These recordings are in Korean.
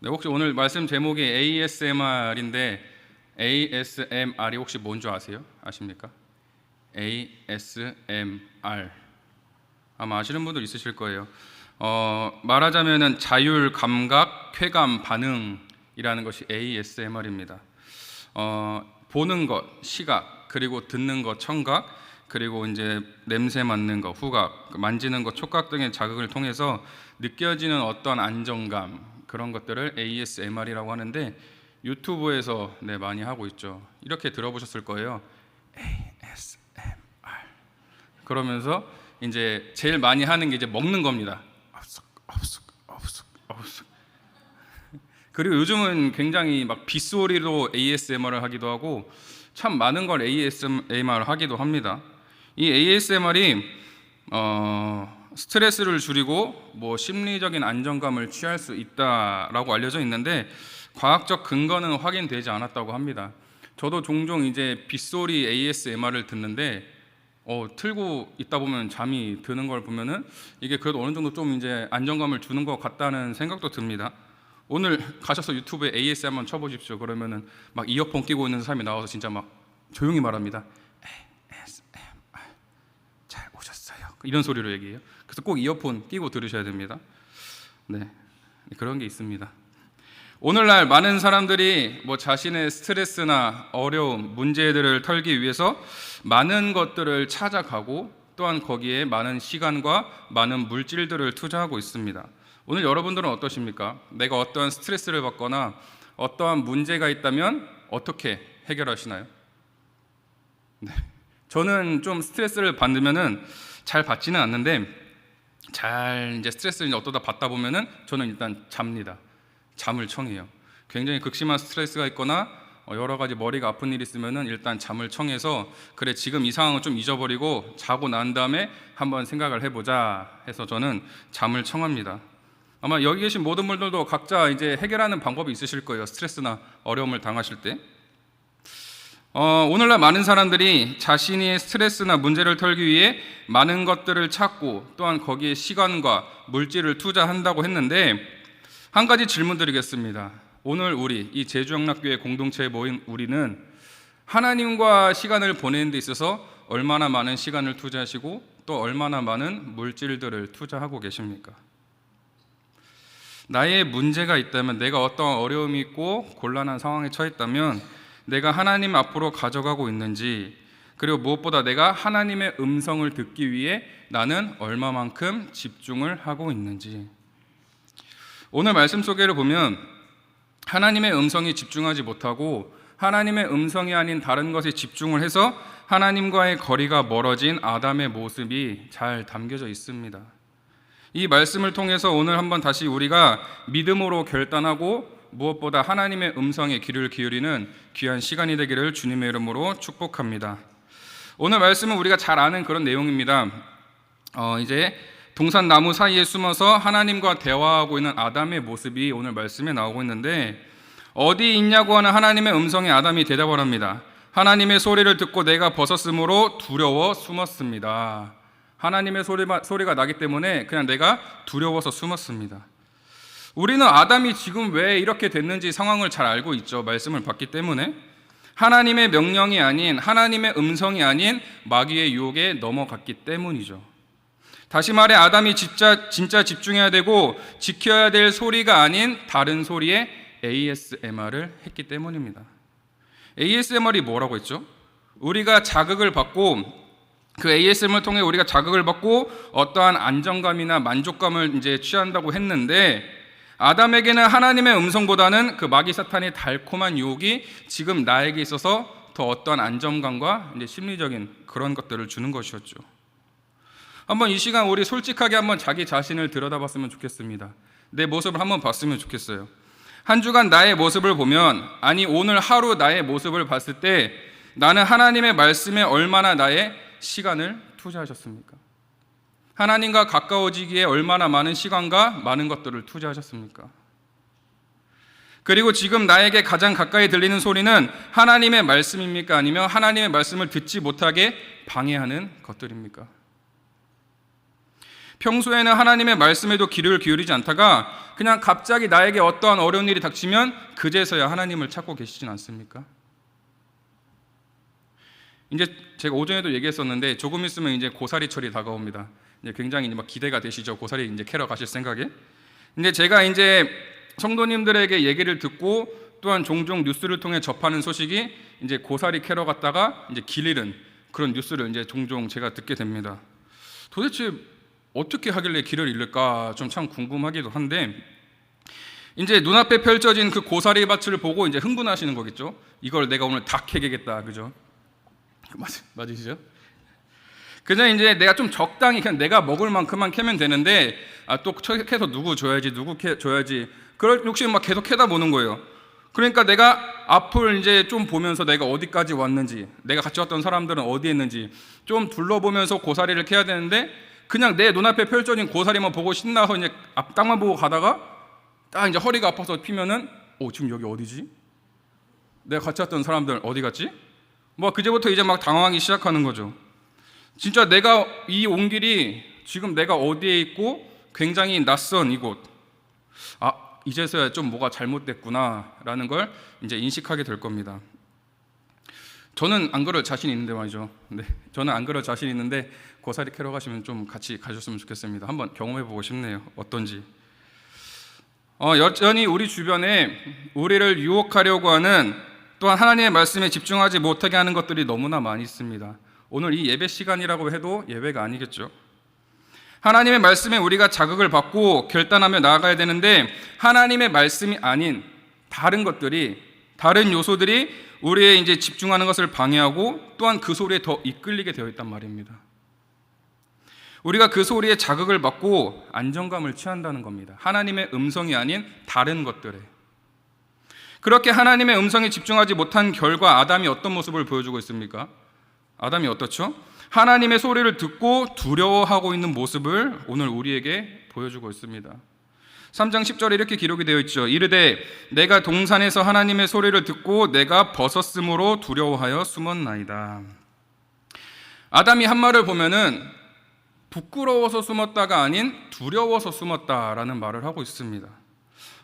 네, 혹시 오늘 말씀 제목이 ASMR인데 ASMR이 혹시 뭔 줄 아세요? 아십니까? ASMR 아마 아시는 분들 있으실 거예요. 말하자면은 자율 감각 쾌감 반응이라는 것이 ASMR입니다. 보는 것 시각, 그리고 듣는 것 청각, 그리고 이제 냄새 맡는 것 후각, 만지는 것 촉각 등의 자극을 통해서 느껴지는 어떤 안정감, 그런 것들을 ASMR이라고 하는데 유튜브에서 많이 하고 있죠. 이렇게 들어보셨을 거예요. ASMR. 그러면서 이제 제일 많이 하는 게 이제 먹는 겁니다. 그리고 요즘은 굉장히 막 빗소리로 ASMR을 하기도 하고 참 많은 걸 ASMR을 하기도 합니다. 이 ASMR이 스트레스를 줄이고 심리적인 안정감을 취할 수 있다라고 알려져 있는데 과학적 근거는 확인되지 않았다고 합니다. 저도 종종 이제 빗소리 ASMR을 듣는데 틀고 있다 보면 잠이 드는 걸 보면은 이게 그래도 어느 정도 좀 이제 안정감을 주는 것 같다는 생각도 듭니다. 오늘 가셔서 유튜브에 ASMR 한번 쳐보십시오. 그러면은 막 이어폰 끼고 있는 사람이 나와서 진짜 막 조용히 말합니다. ASMR 잘 오셨어요. 이런 소리로 얘기해요. 그래서 꼭 이어폰 끼고 들으셔야 됩니다. 네, 그런 게 있습니다. 오늘날 많은 사람들이 자신의 스트레스나 어려움, 문제들을 털기 위해서 많은 것들을 찾아가고 또한 거기에 많은 시간과 많은 물질들을 투자하고 있습니다. 오늘 여러분들은 어떠십니까? 내가 어떠한 스트레스를 받거나 어떠한 문제가 있다면 어떻게 해결하시나요? 네. 저는 좀 스트레스를 받으면은 잘 받지는 않는데 잘 이제 스트레스를 어떠다 받다 보면은 저는 일단 잡니다. 잠을 청해요. 굉장히 극심한 스트레스가 있거나 여러 가지 머리가 아픈 일이 있으면은 일단 잠을 청해서 그래 지금 이 상황을 좀 잊어버리고 자고 난 다음에 한번 생각을 해보자 해서 저는 잠을 청합니다. 아마 여기 계신 모든 분들도 각자 이제 해결하는 방법이 있으실 거예요. 스트레스나 어려움을 당하실 때. 오늘날 많은 사람들이 자신의 스트레스나 문제를 털기 위해 많은 것들을 찾고 또한 거기에 시간과 물질을 투자한다고 했는데 한 가지 질문 드리겠습니다. 오늘 우리 이 제주영락교회 공동체에 모인 우리는 하나님과 시간을 보내는 데 있어서 얼마나 많은 시간을 투자하시고 또 얼마나 많은 물질들을 투자하고 계십니까? 나의 문제가 있다면, 내가 어떤 어려움이 있고 곤란한 상황에 처했다면 내가 하나님 앞으로 가져가고 있는지, 그리고 무엇보다 내가 하나님의 음성을 듣기 위해 나는 얼마만큼 집중을 하고 있는지. 오늘 말씀 소개를 보면 하나님의 음성에 집중하지 못하고 하나님의 음성이 아닌 다른 것에 집중을 해서 하나님과의 거리가 멀어진 아담의 모습이 잘 담겨져 있습니다. 이 말씀을 통해서 오늘 한번 다시 우리가 믿음으로 결단하고 무엇보다 하나님의 음성에 귀를 기울이는 귀한 시간이 되기를 주님의 이름으로 축복합니다. 오늘 말씀은 우리가 잘 아는 그런 내용입니다. 이제 동산나무 사이에 숨어서 하나님과 대화하고 있는 아담의 모습이 오늘 말씀에 나오고 있는데, 어디 있냐고 하는 하나님의 음성에 아담이 대답을 합니다. 하나님의 소리를 듣고 내가 벗었으므로 두려워 숨었습니다. 하나님의 소리가 나기 때문에 그냥 내가 두려워서 숨었습니다. 우리는 아담이 지금 왜 이렇게 됐는지 상황을 잘 알고 있죠. 말씀을 받기 때문에. 하나님의 명령이 아닌, 하나님의 음성이 아닌 마귀의 유혹에 넘어갔기 때문이죠. 다시 말해 아담이 진짜 집중해야 되고 지켜야 될 소리가 아닌 다른 소리에 ASMR을 했기 때문입니다. ASMR이 뭐라고 했죠? 우리가 자극을 받고 그 ASMR을 통해 우리가 자극을 받고 어떠한 안정감이나 만족감을 이제 취한다고 했는데, 아담에게는 하나님의 음성보다는 그 마귀 사탄의 달콤한 유혹이 지금 나에게 있어서 더 어떠한 안정감과 이제 심리적인 그런 것들을 주는 것이었죠. 한번 이 시간 우리 솔직하게 한번 자기 자신을 들여다봤으면 좋겠습니다. 내 모습을 한번 봤으면 좋겠어요. 한 주간 나의 모습을 보면, 아니 오늘 하루 나의 모습을 봤을 때 나는 하나님의 말씀에 얼마나 나의 시간을 투자하셨습니까? 하나님과 가까워지기에 얼마나 많은 시간과 많은 것들을 투자하셨습니까? 그리고 지금 나에게 가장 가까이 들리는 소리는 하나님의 말씀입니까? 아니면 하나님의 말씀을 듣지 못하게 방해하는 것들입니까? 평소에는 하나님의 말씀에도 귀를 기울이지 않다가 그냥 갑자기 나에게 어떠한 어려운 일이 닥치면 그제서야 하나님을 찾고 계시진 않습니까? 이제 제가 오전에도 얘기했었는데 조금 있으면 이제 고사리철이 다가옵니다. 이제 굉장히 막 기대가 되시죠? 고사리 이제 캐러 가실 생각에. 근데 제가 이제 성도님들에게 얘기를 듣고 또한 종종 뉴스를 통해 접하는 소식이 이제 고사리 캐러 갔다가 이제 길 잃은 그런 뉴스를 이제 종종 제가 듣게 됩니다. 도대체 어떻게 하길래 길을 잃을까 좀 참 궁금하기도 한데, 이제 눈앞에 펼쳐진 그 고사리 밭을 보고 이제 흥분하시는 거겠죠. 이걸 내가 오늘 다 캐겠다, 그죠? 맞으시죠? 그냥 이제 내가 좀 적당히 그냥 내가 먹을 만큼만 캐면 되는데, 또 캐서 누구 줘야지, 줘야지. 그럴 욕심 막 계속 캐다 보는 거예요. 그러니까 내가 앞을 이제 좀 보면서 내가 어디까지 왔는지, 내가 같이 왔던 사람들은 어디에 있는지 좀 둘러보면서 고사리를 캐야 되는데, 그냥 내 눈앞에 펼쳐진 고사리만 보고 신나서 이제 앞땅만 보고 가다가 딱 이제 허리가 아파서 피면은 지금 여기 어디지? 내가 같이 왔던 사람들 어디 갔지? 뭐 그제부터 이제 막 당황하기 시작하는 거죠. 진짜 내가 이 온 길이 지금 내가 어디에 있고 굉장히 낯선 이곳, 이제서야 좀 뭐가 잘못됐구나라는 걸 이제 인식하게 될 겁니다. 저는 안 그럴 자신 있는데 말이죠. 네, 저는 안 그럴 자신 있는데 고사리 캐러 가시면 좀 같이 가셨으면 좋겠습니다. 한번 경험해보고 싶네요. 어떤지. 여전히 우리 주변에 우리를 유혹하려고 하는, 또한 하나님의 말씀에 집중하지 못하게 하는 것들이 너무나 많이 있습니다. 오늘 이 예배 시간이라고 해도 예배가 아니겠죠. 하나님의 말씀에 우리가 자극을 받고 결단하며 나아가야 되는데, 하나님의 말씀이 아닌 다른 것들이, 다른 요소들이 우리의 이제 집중하는 것을 방해하고 또한 그 소리에 더 이끌리게 되어 있단 말입니다. 우리가 그 소리에 자극을 받고 안정감을 취한다는 겁니다. 하나님의 음성이 아닌 다른 것들에. 그렇게 하나님의 음성에 집중하지 못한 결과 아담이 어떤 모습을 보여주고 있습니까? 아담이 어떻죠? 하나님의 소리를 듣고 두려워하고 있는 모습을 오늘 우리에게 보여주고 있습니다. 3장 10절에 이렇게 기록이 되어 있죠. 이르되 내가 동산에서 하나님의 소리를 듣고 내가 벗었으므로 두려워하여 숨었나이다. 아담이 한 말을 보면은 부끄러워서 숨었다가 아닌 두려워서 숨었다라는 말을 하고 있습니다.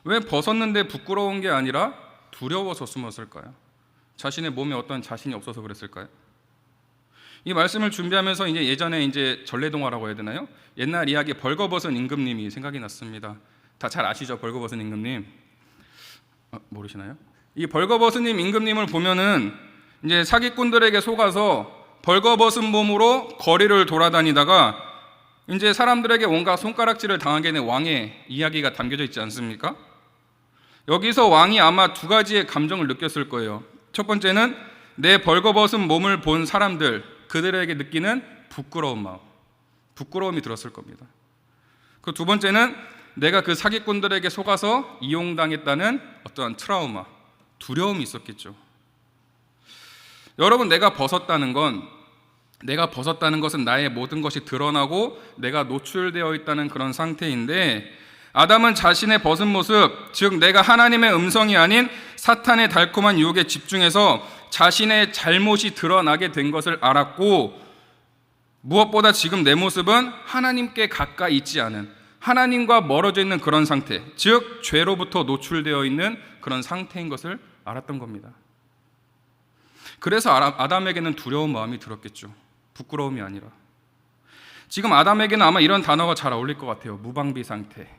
왜 벗었는데 부끄러운 게 아니라 두려워서 숨었을까요? 자신의 몸에 어떤 자신이 없어서 그랬을까요? 이 말씀을 준비하면서 이제 예전에 이제 전래동화라고 해야 되나요? 옛날 이야기 벌거벗은 임금님이 생각이 났습니다. 다 잘 아시죠? 벌거벗은 임금님. 모르시나요? 이 벌거벗은 임금님을 보면은 이제 사기꾼들에게 속아서 벌거벗은 몸으로 거리를 돌아다니다가 이제 사람들에게 온갖 손가락질을 당하게 된 왕의 이야기가 담겨져 있지 않습니까? 여기서 왕이 아마 두 가지의 감정을 느꼈을 거예요. 첫 번째는 내 벌거벗은 몸을 본 사람들, 그들에게 느끼는 부끄러운 마음, 부끄러움이 들었을 겁니다. 그 두 번째는 내가 그 사기꾼들에게 속아서 이용당했다는 어떠한 트라우마, 두려움이 있었겠죠. 여러분, 내가 벗었다는 것은 나의 모든 것이 드러나고 내가 노출되어 있다는 그런 상태인데, 아담은 자신의 벗은 모습, 즉 내가 하나님의 음성이 아닌 사탄의 달콤한 유혹에 집중해서 자신의 잘못이 드러나게 된 것을 알았고, 무엇보다 지금 내 모습은 하나님께 가까이 있지 않은, 하나님과 멀어져 있는 그런 상태, 즉 죄로부터 노출되어 있는 그런 상태인 것을 알았던 겁니다. 그래서 아담에게는 두려운 마음이 들었겠죠. 부끄러움이 아니라. 지금 아담에게는 아마 이런 단어가 잘 어울릴 것 같아요. 무방비 상태.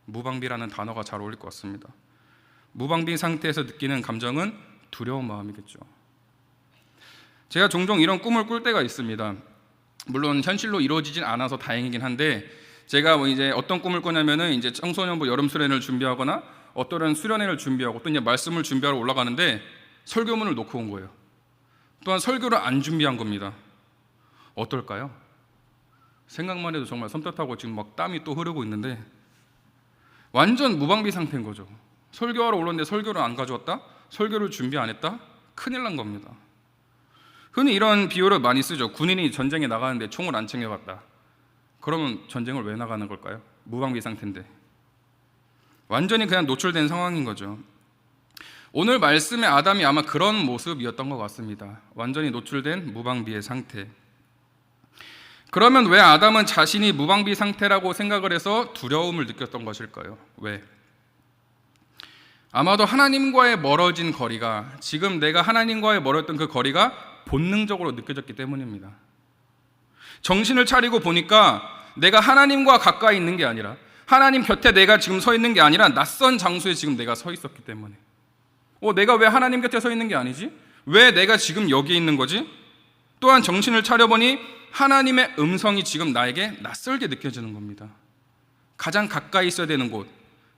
무방비라는 단어가 잘 어울릴 것 같습니다. 무방비 상태에서 느끼는 감정은 두려운 마음이겠죠. 제가 종종 이런 꿈을 꿀 때가 있습니다. 물론 현실로 이루어지진 않아서 다행이긴 한데, 제가 이제 어떤 꿈을 꾸냐면은 이제 청소년부 여름 수련회를 준비하거나 어떤 수련회를 준비하고 또 이제 말씀을 준비하러 올라가는데 설교문을 놓고 온 거예요. 또한 설교를 안 준비한 겁니다. 어떨까요? 생각만 해도 정말 섬뜩하고 지금 막 땀이 또 흐르고 있는데, 완전 무방비 상태인 거죠. 설교하러 올랐는데 설교를 안 가져왔다? 설교를 준비 안 했다? 큰일 난 겁니다. 흔히 이런 비유를 많이 쓰죠. 군인이 전쟁에 나가는데 총을 안 챙겨갔다. 그러면 전쟁을 왜 나가는 걸까요? 무방비 상태인데. 완전히 그냥 노출된 상황인 거죠. 오늘 말씀의 아담이 아마 그런 모습이었던 것 같습니다. 완전히 노출된 무방비의 상태. 그러면 왜 아담은 자신이 무방비 상태라고 생각을 해서 두려움을 느꼈던 것일까요? 왜? 아마도 하나님과의 멀어진 거리가, 지금 내가 하나님과의 멀었던 그 거리가 본능적으로 느껴졌기 때문입니다. 정신을 차리고 보니까 내가 하나님과 가까이 있는 게 아니라, 하나님 곁에 내가 지금 서 있는 게 아니라 낯선 장소에 지금 내가 서 있었기 때문에, 내가 왜 하나님 곁에 서 있는 게 아니지? 왜 내가 지금 여기 있는 거지? 또한 정신을 차려보니 하나님의 음성이 지금 나에게 낯설게 느껴지는 겁니다. 가장 가까이 있어야 되는 곳,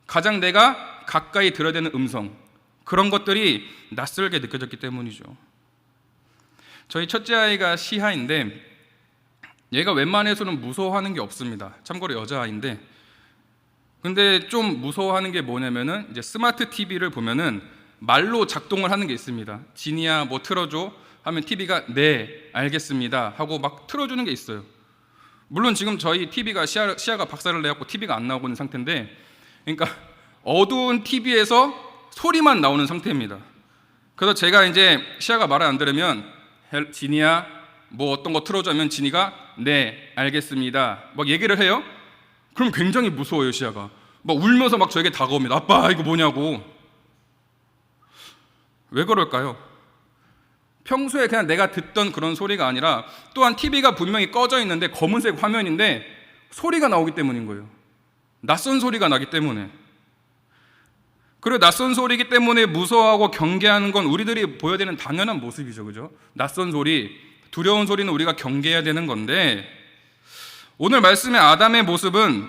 가장 내가 가까이 들어야 되는 음성, 그런 것들이 낯설게 느껴졌기 때문이죠. 저희 첫째 아이가 시하인데 얘가 웬만해서는 무서워하는 게 없습니다. 참고로 여자아이인데, 근데 좀 무서워하는 게 뭐냐면은 이제 스마트 TV를 보면은 말로 작동을 하는 게 있습니다. 지니야 뭐 틀어줘 하면 TV가 네 알겠습니다 하고 막 틀어주는 게 있어요. 물론 지금 저희 TV가 시야가 박살을 내갖고 TV가 안 나오고 있는 상태인데, 그러니까 어두운 TV에서 소리만 나오는 상태입니다. 그래서 제가 이제 시야가 말을 안 들으면 지니야 뭐 어떤 거 틀어주면 지니가 네 알겠습니다 막 얘기를 해요. 그럼 굉장히 무서워요. 시야가 막 울면서 막 저에게 다가옵니다. 아빠 이거 뭐냐고. 왜 그럴까요? 평소에 그냥 내가 듣던 그런 소리가 아니라, 또한 TV가 분명히 꺼져 있는데 검은색 화면인데 소리가 나오기 때문인 거예요. 낯선 소리가 나기 때문에. 그리고 낯선 소리이기 때문에 무서워하고 경계하는 건 우리들이 보여야 되는 당연한 모습이죠. 그죠? 낯선 소리, 두려운 소리는 우리가 경계해야 되는 건데, 오늘 말씀의 아담의 모습은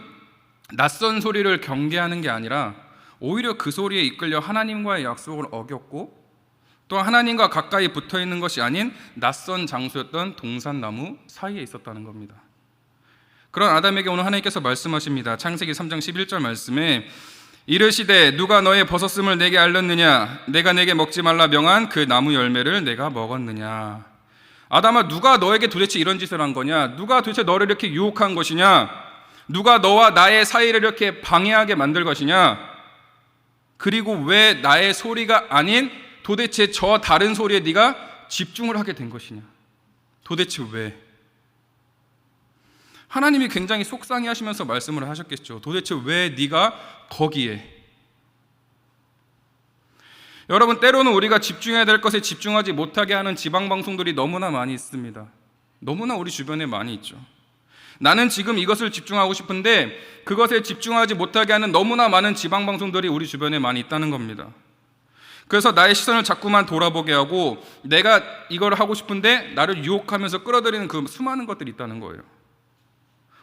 낯선 소리를 경계하는 게 아니라 오히려 그 소리에 이끌려 하나님과의 약속을 어겼고, 또 하나님과 가까이 붙어있는 것이 아닌 낯선 장소였던 동산나무 사이에 있었다는 겁니다. 그런 아담에게 오늘 하나님께서 말씀하십니다. 창세기 3장 11절 말씀에 이르시되 누가 너의 벗었음을 내게 알렸느냐, 내가 내게 먹지 말라 명한 그 나무 열매를 내가 먹었느냐. 아담아, 누가 너에게 도대체 이런 짓을 한 거냐? 누가 도대체 너를 이렇게 유혹한 것이냐? 누가 너와 나의 사이를 이렇게 방해하게 만들 것이냐? 그리고 왜 나의 소리가 아닌 도대체 저 다른 소리에 네가 집중을 하게 된 것이냐? 도대체 왜? 하나님이 굉장히 속상해하시면서 말씀을 하셨겠죠. 도대체 왜 네가 거기에? 여러분, 때로는 우리가 집중해야 될 것에 집중하지 못하게 하는 지방방송들이 너무나 많이 있습니다. 너무나 우리 주변에 많이 있죠. 나는 지금 이것을 집중하고 싶은데 그것에 집중하지 못하게 하는 너무나 많은 지방방송들이 우리 주변에 많이 있다는 겁니다. 그래서 나의 시선을 자꾸만 돌아보게 하고 내가 이걸 하고 싶은데 나를 유혹하면서 끌어들이는 그 수많은 것들이 있다는 거예요.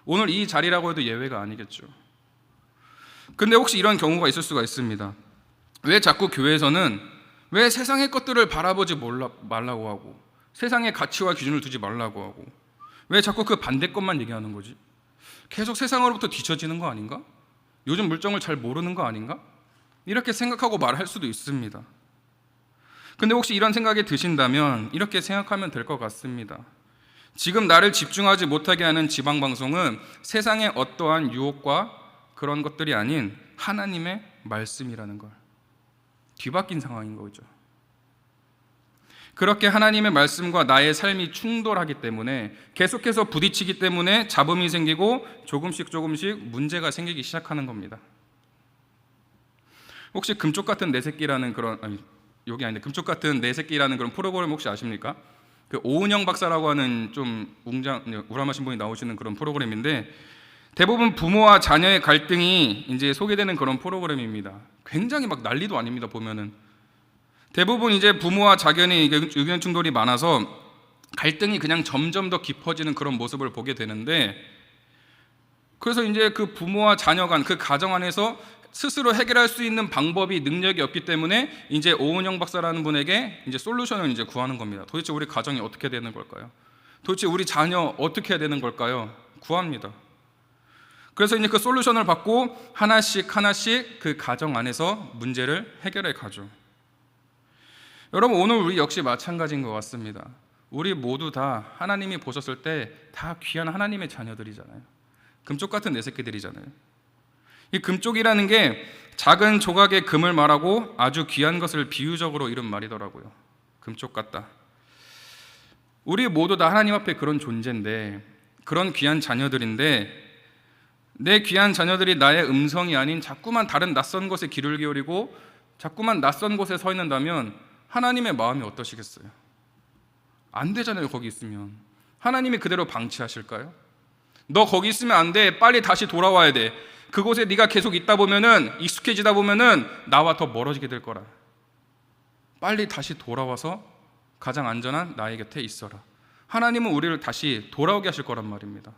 오늘 이 자리라고 해도 예외가 아니겠죠. 근데 혹시 이런 경우가 있을 수가 있습니다. 왜 자꾸 교회에서는 왜 세상의 것들을 바라보지 말라고 하고 세상의 가치와 기준을 두지 말라고 하고 왜 자꾸 그 반대 것만 얘기하는 거지? 계속 세상으로부터 뒤처지는 거 아닌가? 요즘 물정을 잘 모르는 거 아닌가? 이렇게 생각하고 말할 수도 있습니다. 근데 혹시 이런 생각이 드신다면 이렇게 생각하면 될 것 같습니다. 지금 나를 집중하지 못하게 하는 지방방송은 세상의 어떠한 유혹과 그런 것들이 아닌 하나님의 말씀이라는 걸, 뒤바뀐 상황인 거죠. 그렇게 하나님의 말씀과 나의 삶이 충돌하기 때문에, 계속해서 부딪히기 때문에 잡음이 생기고 조금씩 문제가 생기기 시작하는 겁니다. 혹시 금쪽 같은 내 새끼라는 그런, 여기 아닌데 금쪽 같은 내 새끼라는 그런 프로그램 혹시 아십니까? 그 오은영 박사라고 하는 좀 우람하신 분이 나오시는 그런 프로그램인데, 대부분 부모와 자녀의 갈등이 이제 소개되는 그런 프로그램입니다. 굉장히 막 난리도 아닙니다. 보면은 대부분 이제 부모와 자견이 의견 충돌이 많아서 갈등이 그냥 점점 더 깊어지는 그런 모습을 보게 되는데, 그래서 이제 그 부모와 자녀 간 그 가정 안에서 스스로 해결할 수 있는 방법이, 능력이 없기 때문에 이제 오은영 박사라는 분에게 이제 솔루션을 이제 구하는 겁니다. 도대체 우리 가정이 어떻게 되는 걸까요? 도대체 우리 자녀 어떻게 해야 되는 걸까요? 구합니다. 그래서 이제 그 솔루션을 받고 하나씩 그 가정 안에서 문제를 해결해 가죠. 여러분, 오늘 우리 역시 마찬가지인 것 같습니다. 우리 모두 다 하나님이 보셨을 때 다 귀한 하나님의 자녀들이잖아요. 금쪽 같은 내 새끼들이잖아요. 이 금쪽이라는 게 작은 조각의 금을 말하고 아주 귀한 것을 비유적으로 이룬 말이더라고요. 금쪽 같다. 우리 모두 다 하나님 앞에 그런 존재인데, 그런 귀한 자녀들인데 내 귀한 자녀들이 나의 음성이 아닌 자꾸만 다른 낯선 곳에 귀를 기울이고 자꾸만 낯선 곳에 서 있는다면 하나님의 마음이 어떠시겠어요? 안 되잖아요. 거기 있으면 하나님이 그대로 방치하실까요? 너 거기 있으면 안 돼. 빨리 다시 돌아와야 돼. 그곳에 네가 계속 있다 보면은 익숙해지다 보면은 나와 더 멀어지게 될 거라. 빨리 다시 돌아와서 가장 안전한 나의 곁에 있어라. 하나님은 우리를 다시 돌아오게 하실 거란 말입니다.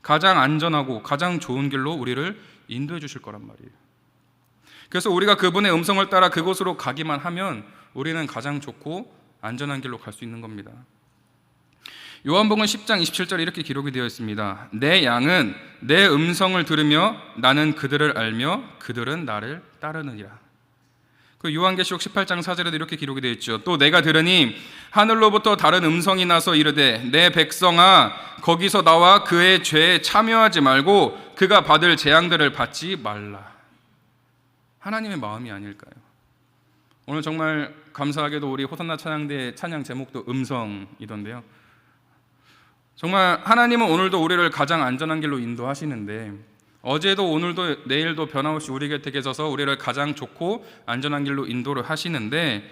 가장 안전하고 가장 좋은 길로 우리를 인도해 주실 거란 말이에요. 그래서 우리가 그분의 음성을 따라 그곳으로 가기만 하면 우리는 가장 좋고 안전한 길로 갈 수 있는 겁니다. 요한복음 10장 27절에 이렇게 기록이 되어 있습니다. 내 양은 내 음성을 들으며 나는 그들을 알며 그들은 나를 따르느니라. 그 요한계시록 18장 4절에도 이렇게 기록이 되어 있죠. 또 내가 들으니 하늘로부터 다른 음성이 나서 이르되 내 백성아 거기서 나와 그의 죄에 참여하지 말고 그가 받을 재앙들을 받지 말라. 하나님의 마음이 아닐까요? 오늘 정말 감사하게도 우리 호산나 찬양대 찬양 제목도 음성이던데요. 정말 하나님은 오늘도 우리를 가장 안전한 길로 인도하시는데 어제도 오늘도 내일도 변함없이 우리 곁에 계셔서 우리를 가장 좋고 안전한 길로 인도를 하시는데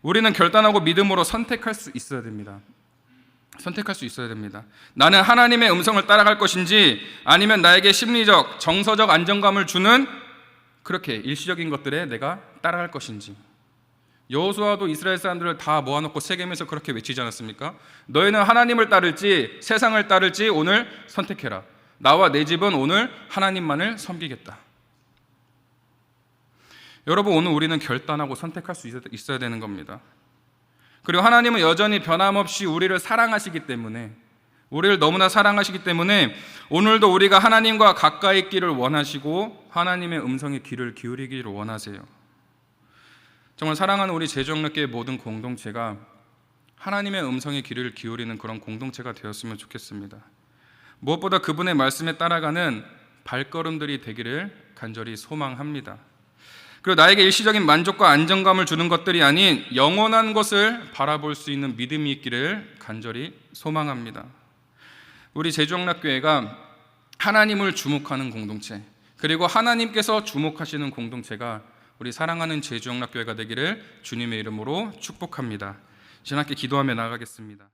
우리는 결단하고 믿음으로 선택할 수 있어야 됩니다. 선택할 수 있어야 됩니다. 나는 하나님의 음성을 따라갈 것인지 아니면 나에게 심리적, 정서적 안정감을 주는 그렇게 일시적인 것들에 내가 따라갈 것인지. 여호수아도 이스라엘 사람들을 다 모아놓고 세겜에서 그렇게 외치지 않았습니까? 너희는 하나님을 따를지 세상을 따를지 오늘 선택해라. 나와 내 집은 오늘 하나님만을 섬기겠다. 여러분, 오늘 우리는 결단하고 선택할 수 있어야 되는 겁니다. 그리고 하나님은 여전히 변함없이 우리를 사랑하시기 때문에 우리를 너무나 사랑하시기 때문에 오늘도 우리가 하나님과 가까이 있기를 원하시고 하나님의 음성에 귀를 기울이기를 원하세요. 정말 사랑하는 우리 제주영락교회 모든 공동체가 하나님의 음성에 귀를 기울이는 그런 공동체가 되었으면 좋겠습니다. 무엇보다 그분의 말씀에 따라가는 발걸음들이 되기를 간절히 소망합니다. 그리고 나에게 일시적인 만족과 안정감을 주는 것들이 아닌 영원한 것을 바라볼 수 있는 믿음이 있기를 간절히 소망합니다. 우리 제주영락교회가 하나님을 주목하는 공동체, 그리고 하나님께서 주목하시는 공동체가 우리 사랑하는 제주영락교회가 되기를 주님의 이름으로 축복합니다. 신학기 기도하며 나가겠습니다.